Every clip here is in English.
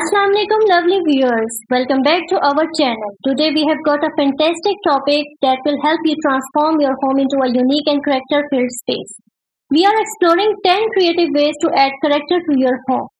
Assalamualaikum lovely viewers. Welcome back to our channel. Today we have got a fantastic topic that will help you transform your home into a unique and character-filled space. We are exploring 10 creative ways to add character to your home.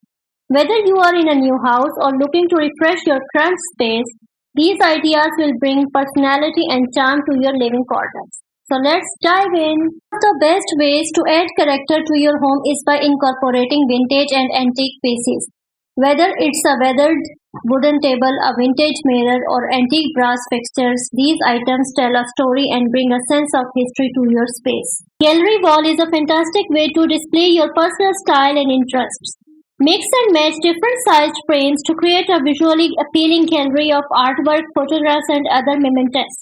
Whether you are in a new house or looking to refresh your current space, these ideas will bring personality and charm to your living quarters. So let's dive in. One of the best ways to add character to your home is by incorporating vintage and antique pieces. Whether it's a weathered wooden table, a vintage mirror, or antique brass fixtures, these items tell a story and bring a sense of history to your space. Gallery wall is a fantastic way to display your personal style and interests. Mix and match different sized frames to create a visually appealing gallery of artwork, photographs, and other mementos.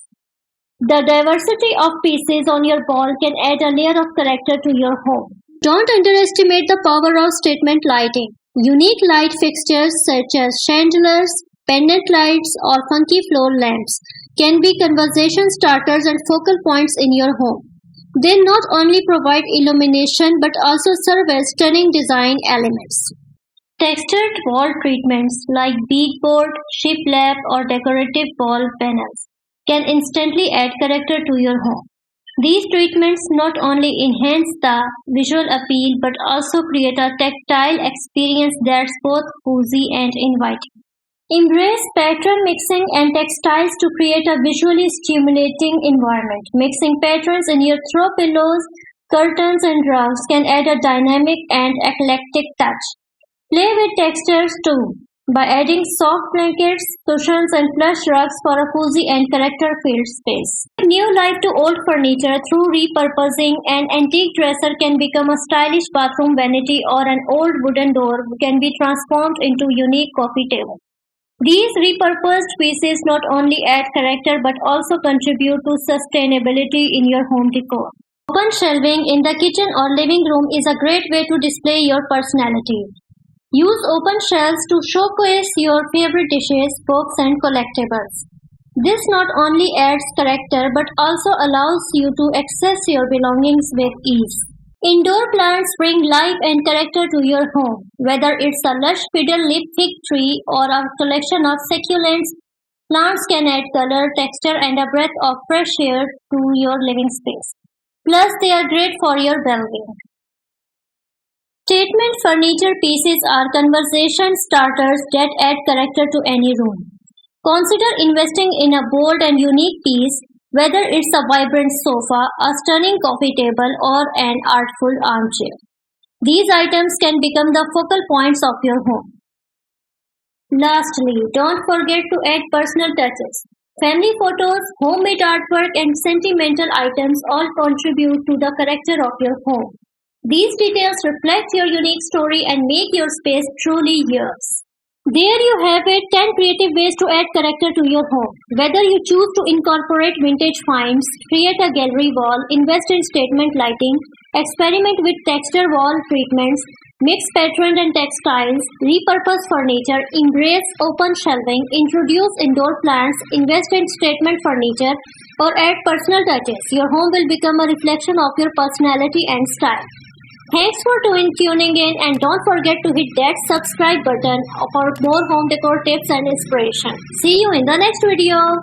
The diversity of pieces on your wall can add a layer of character to your home. Don't underestimate the power of statement lighting. Unique light fixtures such as chandeliers, pendant lights, or funky floor lamps can be conversation starters and focal points in your home. They not only provide illumination but also serve as stunning design elements. Textured wall treatments like beadboard, shiplap, or decorative wall panels can instantly add character to your home. These treatments not only enhance the visual appeal but also create a tactile experience that's both cozy and inviting. Embrace pattern mixing and textiles to create a visually stimulating environment. Mixing patterns in your throw pillows, curtains, and rugs can add a dynamic and eclectic touch. Play with textures too by adding soft blankets, cushions, and plush rugs for a cozy and character-filled space. New life to old furniture through repurposing. An antique dresser can become a stylish bathroom vanity, or an old wooden door can be transformed into unique coffee table. These repurposed pieces not only add character but also contribute to sustainability in your home decor. Open shelving in the kitchen or living room is a great way to display your personality. Use open shelves to showcase your favorite dishes, books, and collectibles. This not only adds character but also allows you to access your belongings with ease. Indoor plants bring life and character to your home. Whether it's a lush fiddle-leaf fig tree or a collection of succulents, plants can add color, texture, and a breath of fresh air to your living space. Plus, they are great for your well-being. Statement furniture pieces are conversation starters that add character to any room. Consider investing in a bold and unique piece, whether it's a vibrant sofa, a stunning coffee table, or an artful armchair. These items can become the focal points of your home. Lastly, don't forget to add personal touches. Family photos, homemade artwork, and sentimental items all contribute to the character of your home. These details reflect your unique story and make your space truly yours. There you have it, 10 creative ways to add character to your home. Whether you choose to incorporate vintage finds, create a gallery wall, invest in statement lighting, experiment with texture wall treatments, mix pattern and textiles, repurpose furniture, embrace open shelving, introduce indoor plants, invest in statement furniture, or add personal touches, your home will become a reflection of your personality and style. Thanks for tuning in, and don't forget to hit that subscribe button for more home decor tips and inspiration. See you in the next video.